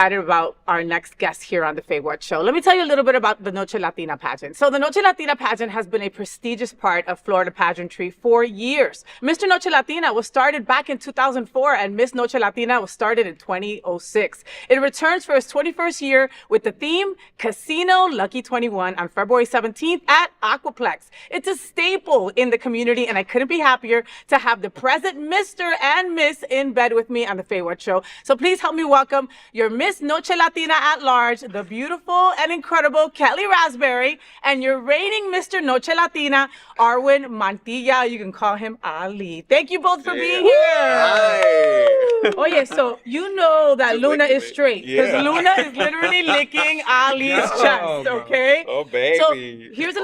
About our next guest here on the FayWhat show. Let me tell you a little bit about the Noche Latina pageant. So the Noche Latina pageant has been a prestigious part of Florida pageantry for years. Mr. Noche Latina was started back in 2004 and Miss Noche Latina was started in 2006. It returns for its 21st year with the theme Casino Lucky 21 on February 17th at Aquaplex. It's a staple in the community and I couldn't be happier to have the present Mr. and Miss in bed with me on the FayWhat show. So please help me welcome your Miss Noche Latina at large, the beautiful and incredible Kelly Razzberry, and your reigning Mr. Noche Latina, Arwin Mantilla. You can call him Ali. Thank you both for being here. Hi. Oh yeah, so you know that Luna is straight because Luna is literally licking Ali's chest. Okay. Oh baby. So here's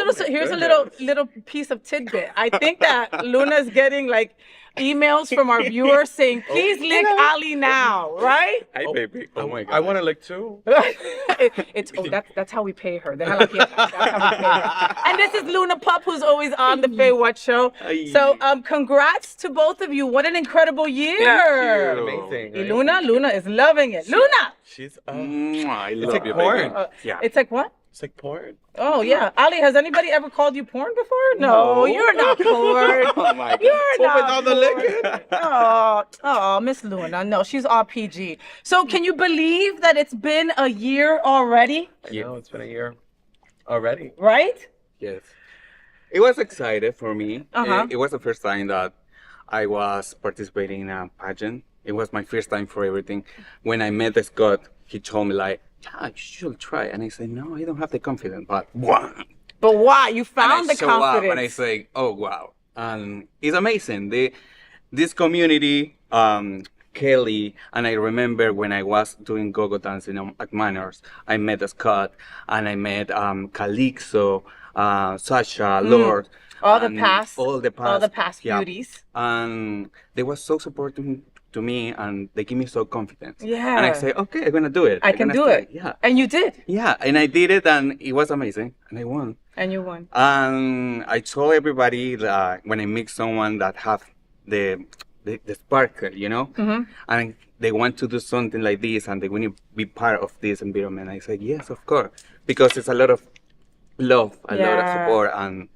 a little piece of tidbit. I think that Luna's getting like emails from our viewers saying, please lick Ali now, right? Hi, baby. Oh my God. I want to lick too. That's how we pay her. That's how we pay her. And this is Luna Pup, who's always on the FayWhat show. So congrats to both of you. What an incredible year. Thank you. Amazing. Right? Luna is loving it. Luna! She's I love like you, porn. baby. Yeah. It's like what? It's like porn. Oh, yeah. Ali, has anybody ever called you porn before? No, you're not porn. Oh my God. You're not with all the licking. Oh, Miss Luna. No, she's all PG. So can you believe that it's been a year already? I know, it's been a year already. Right? Yes. It was exciting for me. Uh-huh. It was the first time that I was participating in a pageant. It was my first time for everything. When I met Scott, he told me like, yeah, you should try. And I said, no, I don't have the confidence. But wow. But why? You found the show up confidence. and I say, oh, wow. And it's amazing. This community, Kelly, and I remember when I was doing go-go dancing at Manners, I met Scott and I met Calixto, Sasha, Lord. All the past yeah. beauties. And they were so supportive to me and they give me so confidence. Yeah. And I say, okay, I'm gonna do it. I can do it. Yeah. And you did. Yeah, and I did it and it was amazing. And I won. And you won. And I told everybody that when I meet someone that have the sparkle, you know, and they want to do something like this and they want to be part of this environment, I say, yes, of course. Because it's a lot of love, a lot of support, and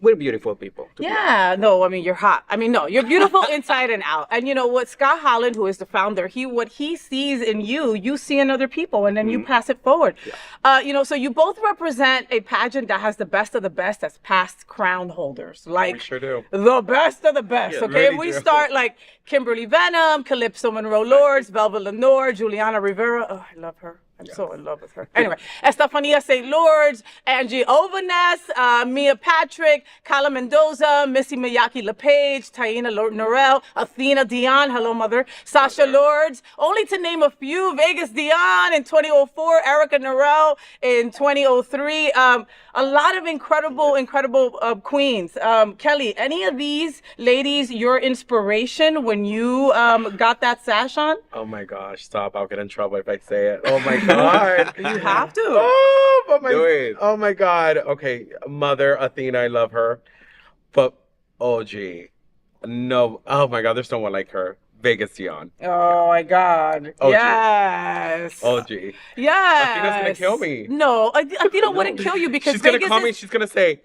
we're beautiful people. Yeah, no, I mean, you're hot. I mean, no, you're beautiful inside and out. And you know what, Scott Holland, who is the founder, what he sees in you see in other people, and then you pass it forward. Yeah. You know, so you both represent a pageant that has the best of the best as past crown holders. Like, We sure do. The best of the best, Yeah, okay? really We do. start like Kimberly Venom, Calypso Monroe Lords, Velvet Lenore, Juliana Rivera. Oh, I love her. I'm so in love with her. Anyway, Estefania St. Lourdes, Angie Ovanes, Mia Patrick, Kala Mendoza, Missy Miyake LePage, Taina Norell, Athena Dion, hello mother, Sasha Lourdes, only to name a few, Vegas Dion in 2004, Erica Norell in 2003. A lot of incredible queens. Kelly, any of these ladies your inspiration when you got that sash on? Oh my gosh, stop. I'll get in trouble if I say it. Oh my God. You have to. Do it. Oh my God. Okay, Mother Athena, I love her. But OG, no. Oh my God, there's no one like her. Vegas Dion. Oh my God. OG. Yes. OG. Yes. Athena's gonna kill me. No, Athena wouldn't kill you because She's gonna Vegas call me. is... She's gonna say,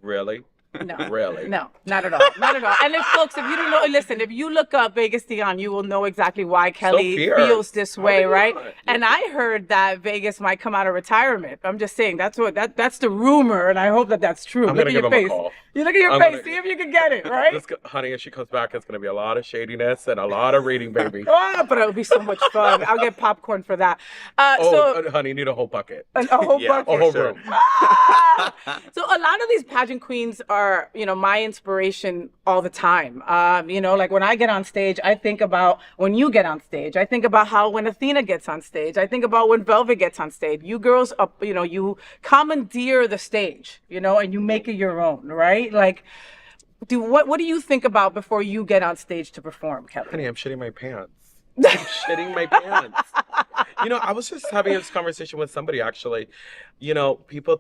really? No. Really? No, not at all. Not at all. And if folks, if you don't know, listen, if you look up Vegas Dion, you will know exactly why Kelly fierce. feels this way, Oh, right? yeah. And I heard that Vegas might come out of retirement. I'm just saying that's the rumor, and I hope that that's true. I'm Look gonna at your give him a face. call. You look at your I'm face. gonna- See if you can get it, right? Honey, if she comes back, it's gonna be a lot of shadiness and a lot of reading, baby. Oh, but it'll be so much fun. I'll get popcorn for that. Honey, you need a whole bucket. A whole bucket. A whole room. So a lot of these pageant queens are, you know, my inspiration all the time. You know, like when I get on stage, I think about when you get on stage. I think about how when Athena gets on stage. I think about when Velvet gets on stage. You girls, you know, you commandeer the stage, you know, and you make it your own, right? Like, what do you think about before you get on stage to perform, Kelly? Honey, I'm shitting my pants. I'm shitting my pants. You know, I was just having this conversation with somebody actually. You know, people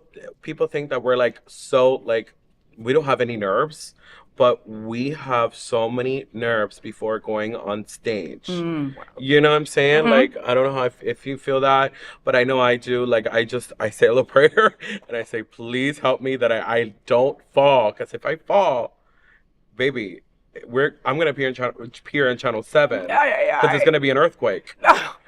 think that we're like so like we don't have any nerves, but we have so many nerves before going on stage. Mm. You know what I'm saying? Mm-hmm. Like, I don't know if you feel that, but I know I do. Like, I say a little prayer and I say, please help me that I don't fall. Because if I fall, baby, I'm gonna appear in channel 7 because it's gonna be an earthquake.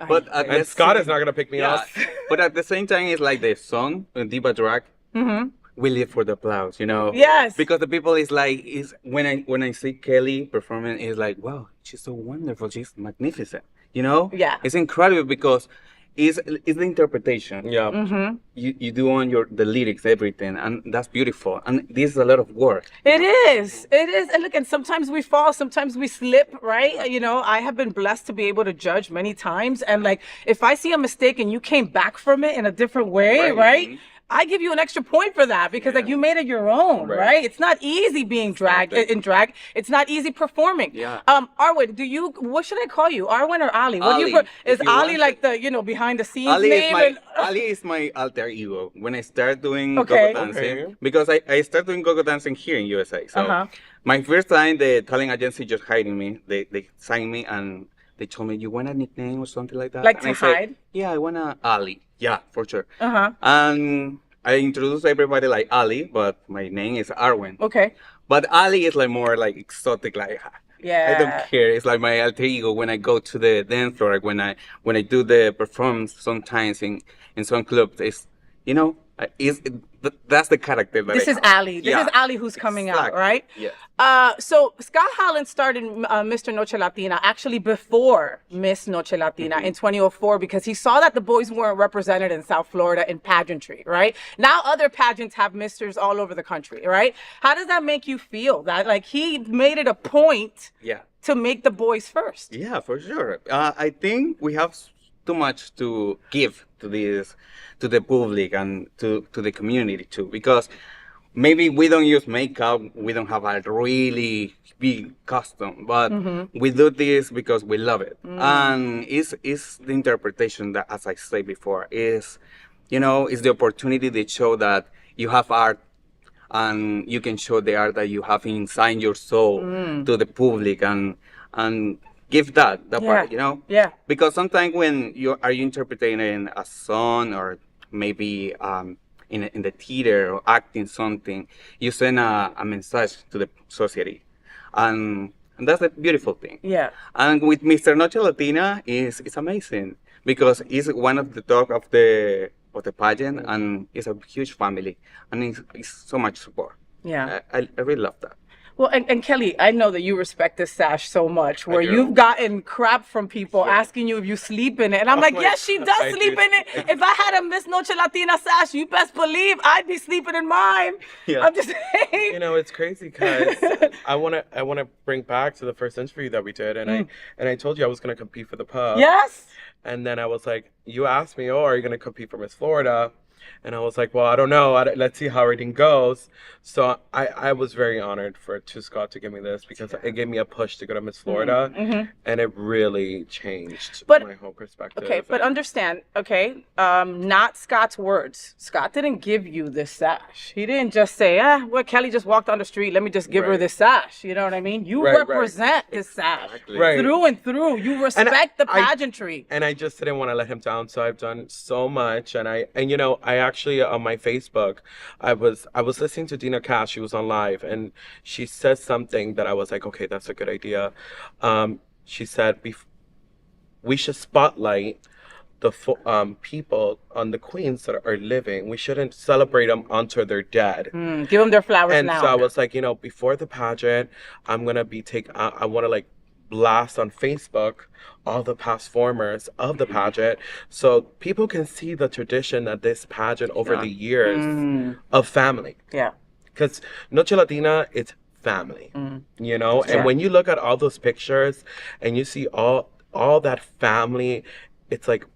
But And Scott is not gonna pick me yeah, up. but at the same time, it's like the song, Diva Drag. Mm-hmm. We live for the applause, you know. Yes. Because the people is like, when I see Kelly performing, it's like, wow, she's so wonderful, she's magnificent, you know. Yeah. It's incredible because it's the interpretation. Yeah. Mm-hmm. You do on the lyrics, everything, and that's beautiful. And this is a lot of work. It is. It is. And look, and sometimes we fall, sometimes we slip, right? You know, I have been blessed to be able to judge many times. And like, if I see a mistake and you came back from it in a different way, right? I give you an extra point for that because like you made it your own, right? It's not easy being dragged in drag. It's not easy performing. Yeah. Arwin, what should I call you? Arwin or Ali? What Ali, do you is if you Ali want like it. the, behind the scenes Ali name? is my alter ego. When I start doing Okay. go-go dancing, Okay. because I started doing go-go dancing here in USA. So my first time, the talent agency just hiring me. They signed me and they told me, you want a nickname or something like that? Like and to I said, hide? yeah, I want a Ali. Yeah, for sure. Uh-huh. And I introduce everybody like Ali, but my name is Arwin. Okay. But Ali is like more like exotic, like Yeah. I don't care. It's like my alter ego when I go to the dance floor, like when I do the performance sometimes in some clubs. It's that's the character that This is Ali. This is Ali who's coming out, Exactly. right? Yeah. So Scott Holland started Mr. Noche Latina actually before Miss Noche Latina in 2004 because he saw that the boys weren't represented in South Florida in pageantry, right? Now other pageants have misters all over the country, right? How does that make you feel? That like he made it a point to make the boys first? Yeah, for sure. I think we have too much to give to the public and to the community too, because maybe we don't use makeup, we don't have a really big costume, but we do this because we love it. And it's the interpretation that, as I said before, is the opportunity to show that you have art and you can show the art that you have inside your soul to the public and give that part, Yeah. Because sometimes when you interpreting a song or maybe in the theater or acting something, you send a message to the society, and that's a beautiful thing. Yeah. And with Mr. Noche Latina, it's amazing because it's one of the talk of the pageant, and it's a huge family, and it's so much support. Yeah. I really love that. Well, and Kelly, I know that you respect this sash so much, where do. you've gotten crap from people asking you if you sleep in it. And I'm like, yes, she does I sleep do. in it. If I had a Miss Noche Latina sash, you best believe I'd be sleeping in mine. Yeah. I'm just saying. It's crazy because I wanna bring back to the first interview that we did, and I told you I was gonna compete for the pub. Yes. And then I was like, you asked me, are you gonna compete for Miss Florida? And I was like, well, I don't know. Let's see how everything goes. So I was very honored to Scott to give me this because it gave me a push to go to Miss Florida. And it really changed my whole perspective. Okay, but understand, not Scott's words. Scott didn't give you this sash. He didn't just say, Kelly just walked down the street. Let me just give her this sash. You know what I mean? You represent this sash through and through. You respect the pageantry. And I just didn't want to let him down. So I've done so much. And I actually on my Facebook, I was listening to Dina Cash. She was on live, and she said something that I was like, okay, that's a good idea. She said we should spotlight the people on the queens that are living. We shouldn't celebrate them until they're dead. Give them their flowers and now. And so I was like, before the pageant, I'm gonna be I want to blast on Facebook all the past formers of the pageant so people can see the tradition that this pageant over the years of family. Yeah. Because Noche Latina, it's family, And when you look at all those pictures and you see all that family, it's like,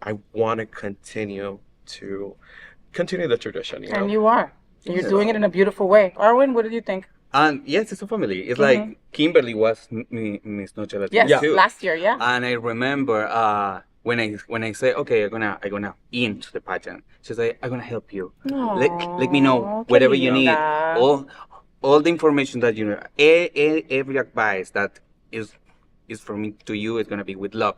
I want to continue the tradition, And you are. You're doing it in a beautiful way. Arwin, what did you think? And yes, it's a family. It's like Kimberly was Miss Noche Latina too. Last year, yeah. And I remember when I say, okay, I'm gonna into the pageant. She said, I'm gonna help you. Let me know whatever you need. all the information that you know, every advice that is from me to you is gonna be with love.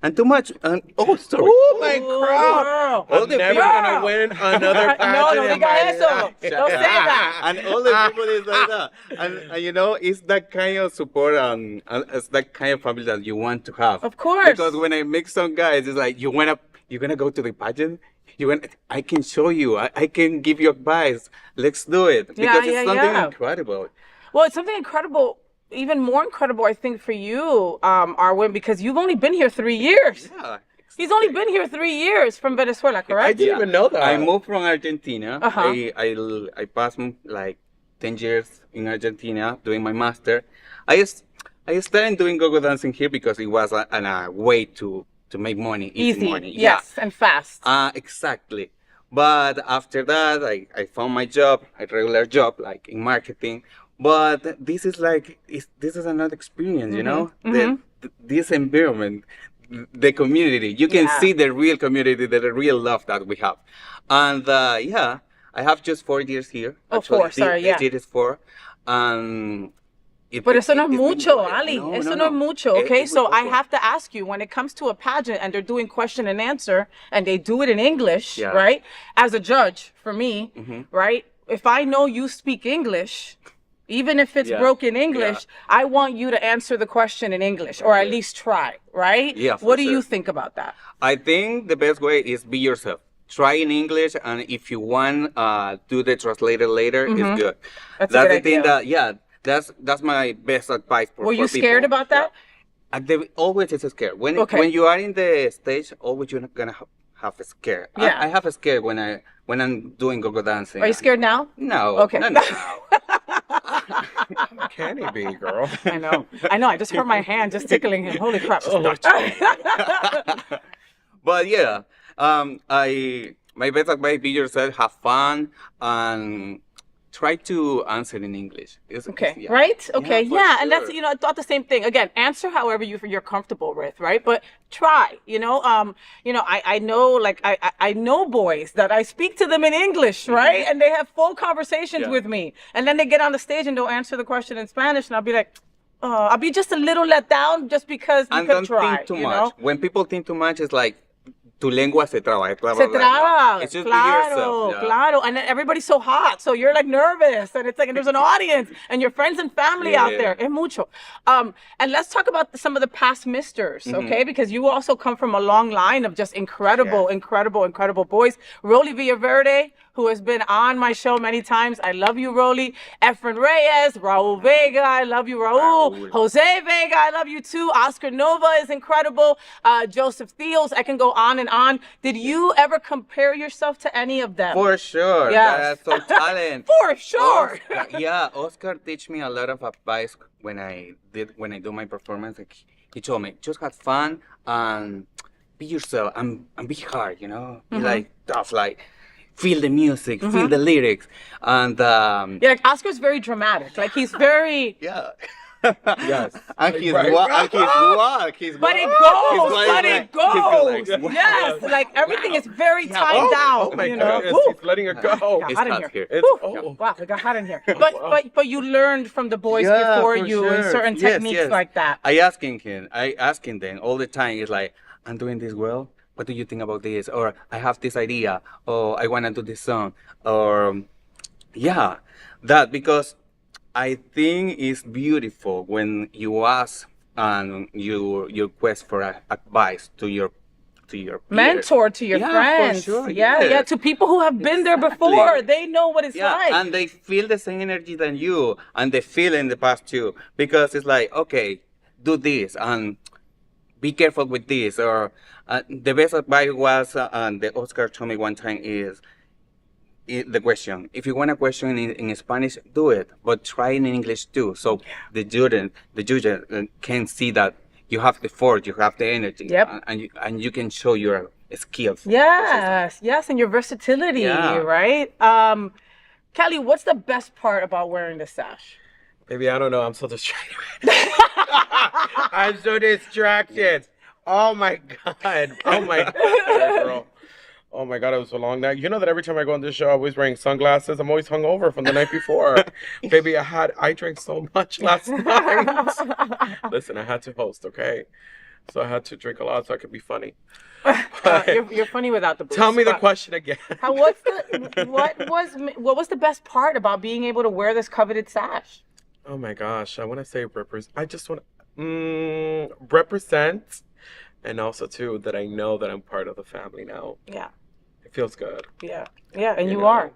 And too much. And sorry. Oh my God! Girl. I'm never gonna win another pageant No, in diga my eso. life. Don't say that. And all the people is like that. And you know, it's that kind of support and it's that kind of family that you want to have. Of course. Because when I meet some guys, it's like you're gonna go to the pageant. I can show you. I can give you advice. Let's do it because it's something incredible. Well, it's something incredible. Even more incredible, I think, for you, Arwin, because you've only been here 3 years. Yeah. He's only been here 3 years from Venezuela, correct? I didn't even know that. I moved from Argentina. Uh-huh. I passed like 10 years in Argentina doing my master. I started doing go-go dancing here because it was a way to make money, easy money. Yes, and fast. Exactly. But after that, I found my job, a regular job, like in marketing. But this is another experience, you know? This environment, the community. You can see the real community, the real love that we have. And I have just 4 years here. Oh, 4, sorry, yeah. It is 4. But eso no es mucho, Ali. Eso no es mucho, okay? So I have to ask you, when it comes to a pageant and they're doing question and answer and they do it in English, right? As a judge, for me, right? If I know you speak English, even if it's broken English, I want you to answer the question in English or at least try, right? Yeah, what do you think about that? I think the best way is be yourself. Try in English, and if you want, do the translator later, it's good. That's a good the idea. thing that's my best advice for Were you scared about that? Always is scared. When you are in the stage, always you're not gonna have a scare. Yeah. I have a scare when I'm doing go-go dancing. Are you scared now? No. Okay. Not now. Can he be, girl? I know. I just hurt my hand just tickling him. Holy crap. But yeah, my best advice: be yourself, have fun, and try to answer in English. Right? Okay, and that's, sure. I thought the same thing. Again, answer however you're comfortable with, right? But try, I know, like, I know boys that I speak to them in English, right? And they have full conversations with me. And then they get on the stage and they'll answer the question in Spanish, and I'll be like, I'll be just a little let down just because you could try, think too much. When people think too much, it's like, tu lengua se traba. Se traba. It's just be yourself. Claro. And then everybody's so hot. So you're like nervous. And it's like, and there's an audience and your friends and family out there. Es mucho. And let's talk about some of the past misters, okay? Because you also come from a long line of just incredible boys. Rolly Villaverde, who has been on my show many times. I love you, Rolly. Efren Reyes, Raul Vega, I love you, Raul. Jose Vega, I love you too. Oscar Nova is incredible. Joseph Theos, I can go on and on. Did you ever compare yourself to any of them? For sure. Yes. That's so talent. For sure. Oscar teach me a lot of advice when I do my performance. Like, he told me, just have fun and be yourself and be hard, Be like tough, like feel the music, feel the lyrics. And like Oscar's very dramatic. Like he's very Yes. And he's But it goes. Yes, like everything is very timed down. Oh my goodness, he's letting it go. It's hot in here. It's Wow, it got hot in here. But you learned from the boys before you and certain techniques like that. I asking them all the time. It's like, I'm doing this well. What do you think about this? Or I have this idea. Or I want to do this song. Or that, because I think it's beautiful when you ask and you request for advice to your mentor, to your friends. For sure, to people who have been there before. They know what it's like. And they feel the same energy than you, and they feel in the past too, because it's like, okay, do this and be careful with this. Or the best advice was, and the Oscar told me one time, is the question. If you want a question in Spanish, do it, but try in English too. So the judge can see that you have the force, you have the energy, and you can show your skills. Yes, and your versatility, right? Kelly, what's the best part about wearing the sash? Baby, I don't know. I'm so distracted. I'm so distracted. Oh my God, girl. Oh my God, it was a long night. You know that every time I go on this show, I'm always wearing sunglasses. I'm always hungover from the night before. Baby, I drank so much last night. Listen, I had to host, okay? So I had to drink a lot so I could be funny. You're funny without the booze. Tell me the question again. What was the best part about being able to wear this coveted sash? Oh my gosh, I want to say I just want to represent, and also too that I know that I'm part of the family now. Yeah. It feels good. Yeah, and you know? are.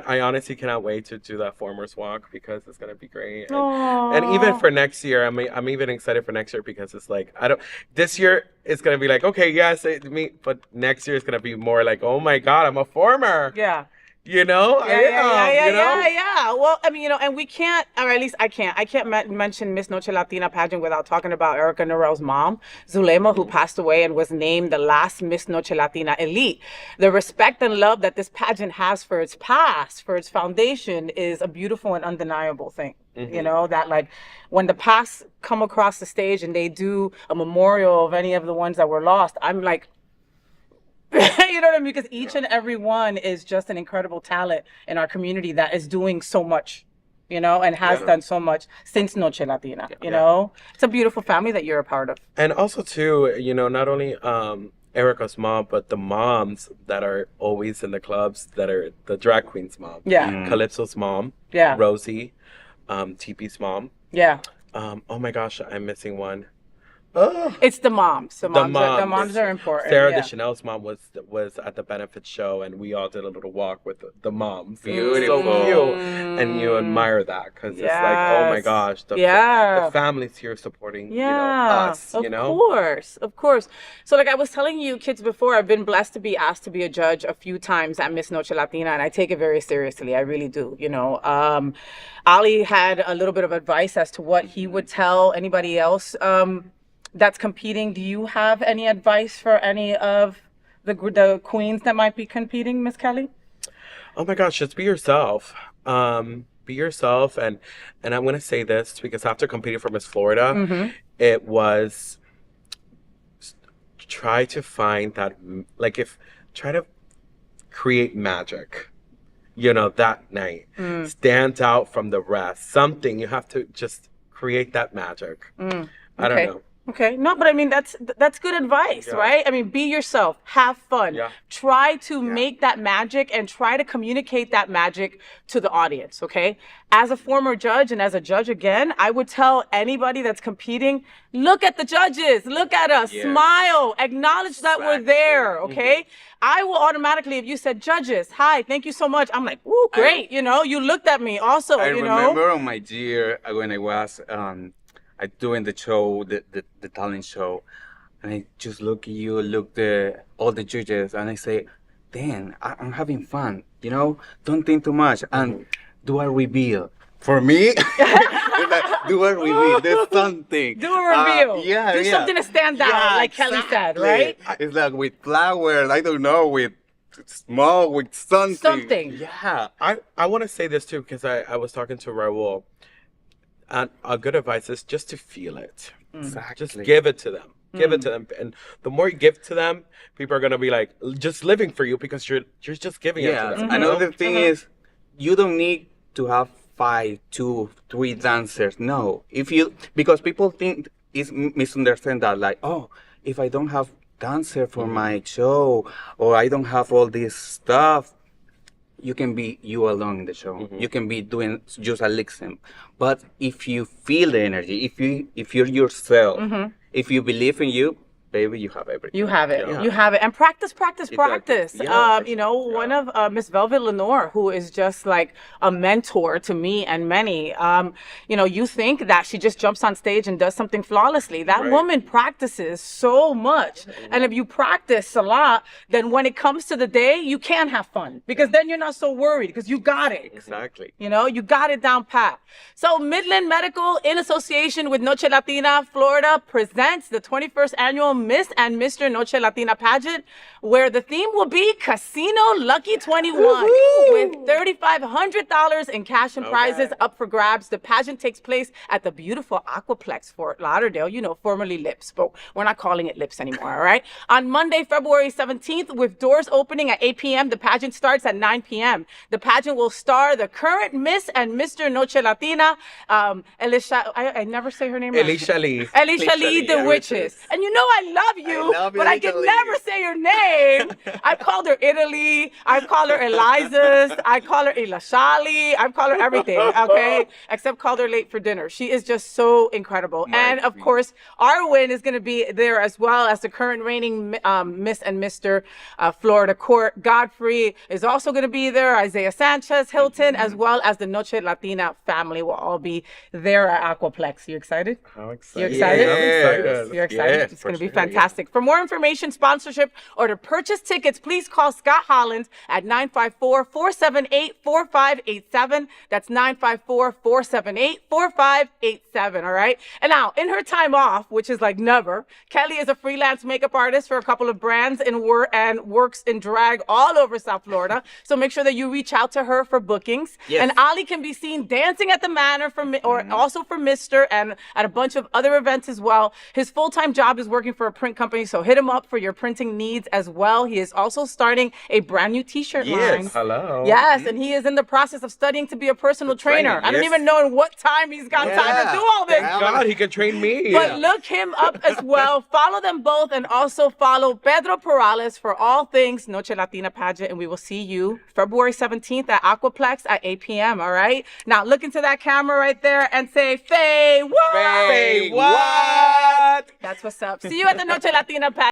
I honestly cannot wait to do that Formers Walk because it's gonna be great. Aww. And even for next year, I'm even excited for next year because it's like this year it's gonna be like, okay, yes, but next year it's gonna be more like, oh my God, I'm a former. Yeah. You know? Yeah. Well, I mean, and we can't, or at least I can't mention Miss Noche Latina pageant without talking about Erica Norell's mom, Zulema, who passed away and was named the last Miss Noche Latina elite. The respect and love that this pageant has for its past, for its foundation, is a beautiful and undeniable thing. Mm-hmm. You know, that like when the past come across the stage and they do a memorial of any of the ones that were lost, I'm like, you know what I mean? Because each and every one is just an incredible talent in our community that is doing so much, you know, and has done so much since Noche Latina, you know? It's a beautiful family that you're a part of. And also, too, you know, not only Erica's mom, but the moms that are always in the clubs that are the drag queen's mom. Yeah. Calypso's mom. Yeah. Rosie. TP's mom. Yeah. Oh my gosh, I'm missing one. It's the moms. The moms are important. Sarah Deschanel's mom was at the benefit show, and we all did a little walk with the moms. Beautiful. So cute. And you admire that because it's like, oh my gosh, the family's here supporting you know, us. Of course. So like I was telling you kids before, I've been blessed to be asked to be a judge a few times at Miss Noche Latina, and I take it very seriously. I really do. You know, Ali had a little bit of advice as to what he would tell anybody else that's competing. Do you have any advice for any of the queens that might be competing, Miss Kelly? Oh my gosh, just be yourself. Be yourself, and I'm gonna say this because after competing for Miss Florida, it was try to find that try to create magic. You know, that night, stand out from the rest. Something you have to just create that magic. I don't know. Okay, no, but I mean, that's good advice, right? I mean, be yourself, have fun, try to make that magic and try to communicate that magic to the audience, okay? As a former judge and as a judge again, I would tell anybody that's competing, look at the judges, look at us, smile, acknowledge that we're there, okay? I will automatically, if you said, judges, hi, thank you so much, I'm like, ooh, great, you know, you looked at me also, you know? I remember on my year when I was doing the show, the talent show, and I just look at you, all the judges, and I say, damn, I'm having fun, you know? Don't think too much, and do a reveal. For me, do a reveal. There's something. Do a reveal. Do something to stand out, like Kelly said, right? It's like with flowers, I don't know, with small, with something. Something. Yeah. I want to say this too because I was talking to Raul. And a good advice is just to feel it. Exactly. Just give it to them. Give it to them. And the more you give to them, people are going to be like, just living for you because you're just giving it to them. Another thing is, you don't need to have 5, 2, 3 dancers. No. Because people misunderstand that, like, oh, if I don't have dancer for my show, or I don't have all this stuff, you can be you alone in the show. You can be doing just a lip sync. But if you feel the energy, if you're yourself, if you believe in you, baby, you have everything. You have it. You have it. And practice. Yeah, you know, one of Miss Velvet Lenore, who is just like a mentor to me and many, you know, you think that she just jumps on stage and does something flawlessly. That woman practices so much. And if you practice a lot, then when it comes to the day, you can have fun because then you're not so worried because you got it. Exactly. You know, you got it down pat. So Midland Medical, in association with Noche Latina Florida, presents the 21st annual Miss and Mr. Noche Latina pageant, where the theme will be Casino Lucky 21 with $3,500 in cash and prizes up for grabs. The pageant takes place at the beautiful Aquaplex, Fort Lauderdale, formerly Lips, but we're not calling it Lips anymore, all right? On Monday, February 17th, with doors opening at 8 p.m., the pageant starts at 9 p.m. The pageant will star the current Miss and Mr. Noche Latina, I never say her name right. Alicia Lee. Alicia Lee, the Witches. And I love you, but I can never say your name. I've called her Italy. I've called her Eliza's. I call her Ilashali. I've called her everything, okay? Except called her late for dinner. She is just so incredible. And, of course, Arwin is going to be there as well as the current reigning Miss and Mr. Florida Court. Godfrey is also going to be there. Isaiah Sanchez, Hilton, as well as the Noche Latina family will all be there at Aquaplex. You excited? How excited. You excited? I'm excited. You're excited? Yes, It's going to be sure, fantastic. For more information, sponsorship, or to purchase tickets, please call Scott Holland at 954-478-4587. That's 954-478-4587, all right? And now, in her time off, which is like never, Kelly is a freelance makeup artist for a couple of brands and works in drag all over South Florida. So make sure that you reach out to her for bookings. Yes. And Ali can be seen dancing at the Manor also for Mr. and at a bunch of other events as well. His full-time job is working for a print company, so hit him up for your printing needs as well. He is also starting a brand new t-shirt line. Hello. Yes, and he is in the process of studying to be a personal trainer. I don't even know in what time he's got time to do all this. Thank God, he can train me. But look him up as well. Follow them both, and also follow Pedro Perales for all things Noche Latina pageant. And we will see you February 17th at Aquaplex at 8 p.m. All right? Now look into that camera right there and say, FayWhat? FayWhat? That's what's up. See you at the Noche Latina pageant.